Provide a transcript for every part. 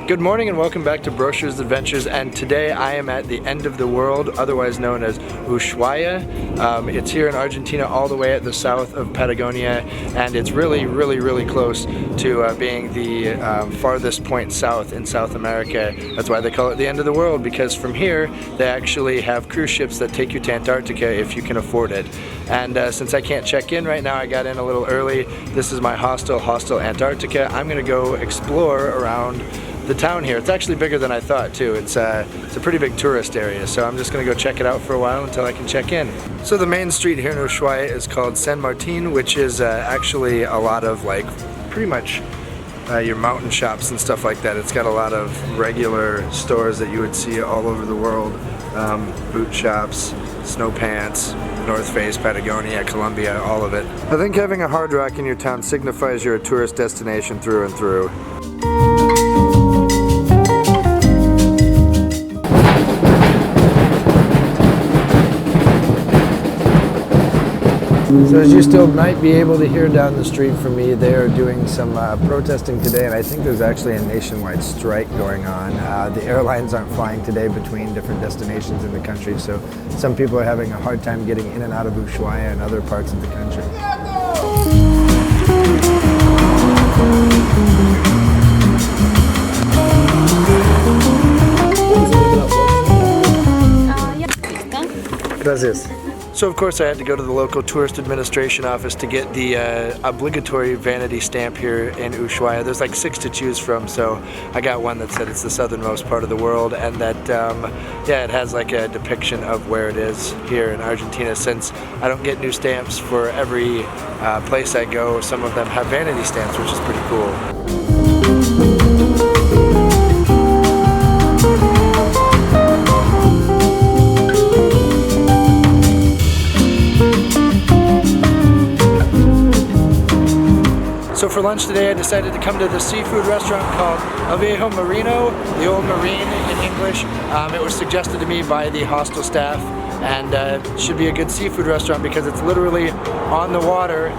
Good morning and welcome back to Brochure's Adventures, and today I am at the end of the world, otherwise known as Ushuaia. It's here in Argentina, all the way at the south of Patagonia, and it's really close to being the farthest point south in South America. That's why they call it the end of the world, because from here they actually have cruise ships that take you to Antarctica if you can afford it. And since I can't check in right now, I got in a little early. This is my hostel, Hostel Antarctica. I'm gonna go explore around the town here. It's actually bigger than I thought too. It's a pretty big tourist area, so I'm just gonna go check it out for a while until I can check in. So the main street here in Ushuaia is called San Martin, which is actually a lot of pretty much your mountain shops and stuff like that. It's got a lot of regular stores that you would see all over the world. Boot shops, snow pants, North Face, Patagonia, Colombia, all of it. I think having a hard rock in your town signifies you're a tourist destination through and through. So as you still might be able to hear down the street from me, they are doing some protesting today, and I think there's actually a nationwide strike going on. The airlines aren't flying today between different destinations in the country, so some people are having a hard time getting in and out of Ushuaia and other parts of the country. Gracias. So of course I had to go to the local tourist administration office to get the obligatory vanity stamp here in Ushuaia. There's like 6 to choose from, so I got one that said it's the southernmost part of the world, and that yeah, it has like a depiction of where it is here in Argentina. Since I don't get new stamps for every place I go, some of them have vanity stamps, which is pretty cool. So for lunch today I decided to come to the seafood restaurant called El Viejo Marino, the Old Marine in English. It was suggested to me by the hostel staff, and it should be a good seafood restaurant because it's literally on the water.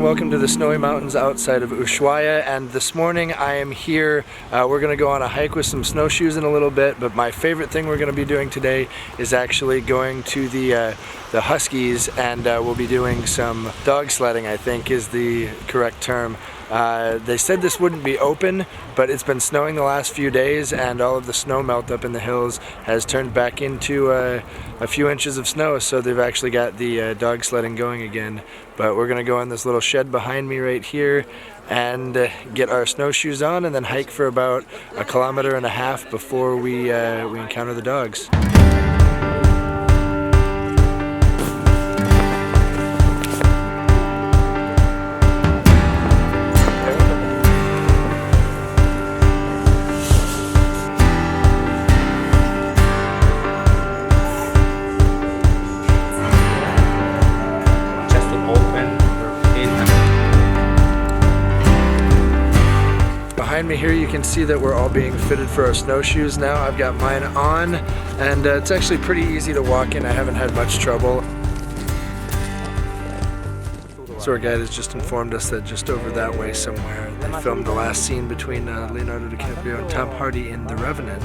Welcome to the snowy mountains outside of Ushuaia, and this morning I am here. We're going to go on a hike with some snowshoes in a little bit, but my favorite thing we're going to be doing today is actually going to the Huskies, and we'll be doing some dog sledding, I think is the correct term. They said this wouldn't be open, but it's been snowing the last few days, and all of the snow melt up in the hills has turned back into a few inches of snow, so they've actually got the dog sledding going again. But we're gonna go in this little shed behind me right here and get our snowshoes on, and then hike for about 1.5 kilometers before we encounter the dogs. Behind me here you can see that we're all being fitted for our snowshoes now. I've got mine on, and it's actually pretty easy to walk in. I haven't had much trouble. So our guide has just informed us that just over that way somewhere they filmed the last scene between Leonardo DiCaprio and Tom Hardy in The Revenant.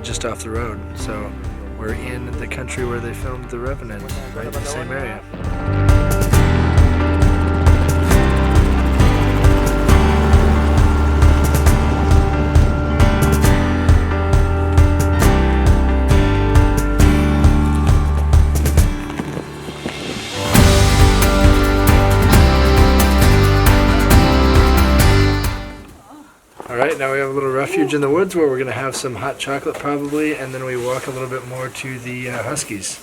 Just off the road, so we're in the country where they filmed The Revenant, right in the same area. Alright, now we have a little refuge in the woods where we're going to have some hot chocolate probably, and then we walk a little bit more to the Huskies.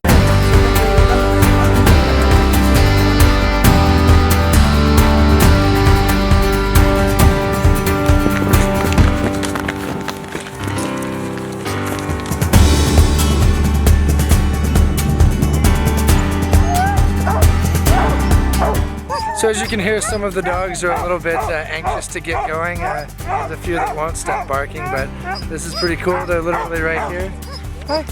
So as you can hear, some of the dogs are a little bit anxious to get going. There's a few that won't stop barking, but this is pretty cool. They're literally right here. Hi.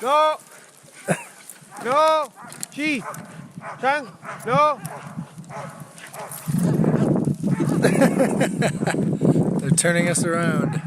Oh. No, Chi, Chang, no. They're turning us around.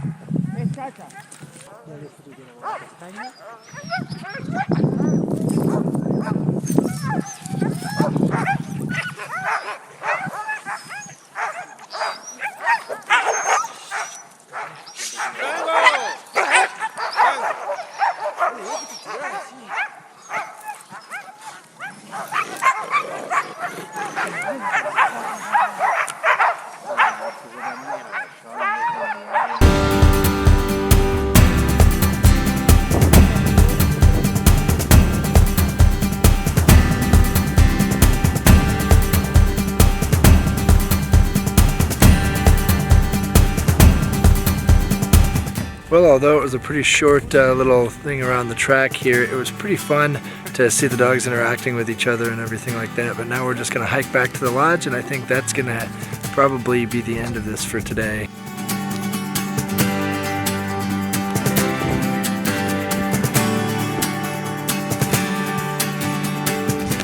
Well, although it was a pretty short little thing around the track here, it was pretty fun to see the dogs interacting with each other and everything like that. But now we're just going to hike back to the lodge, and I think that's going to probably be the end of this for today.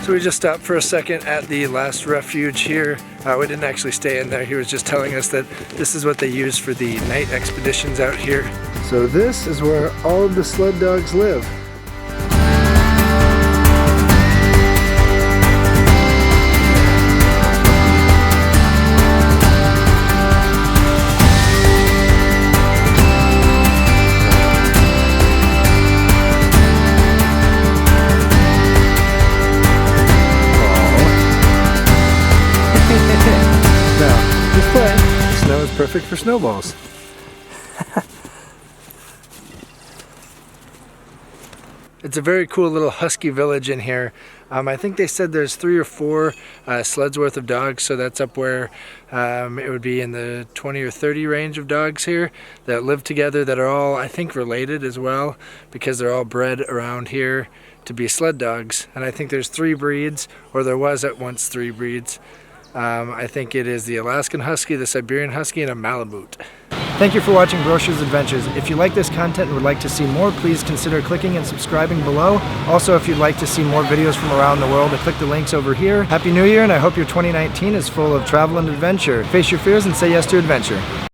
So we just stopped for a second at the last refuge here. We didn't actually stay in there. He was just telling us that this is what they use for the night expeditions out here. So this is where all of the sled dogs live. Snow is perfect for snowballs. It's a very cool little husky village in here. I think they said there's 3 or 4 sleds worth of dogs, so that's up where it would be in the 20 or 30 range of dogs here that live together, that are all, I think, related as well, because they're all bred around here to be sled dogs. And I think there's 3 breeds, or there was at once 3 breeds. I think it is the Alaskan Husky, the Siberian Husky, and a Malamute. Thank you for watching Brochure's Adventures. If you like this content and would like to see more, please consider clicking and subscribing below. Also, if you'd like to see more videos from around the world, click the links over here. Happy New Year, and I hope your 2019 is full of travel and adventure. Face your fears and say yes to adventure.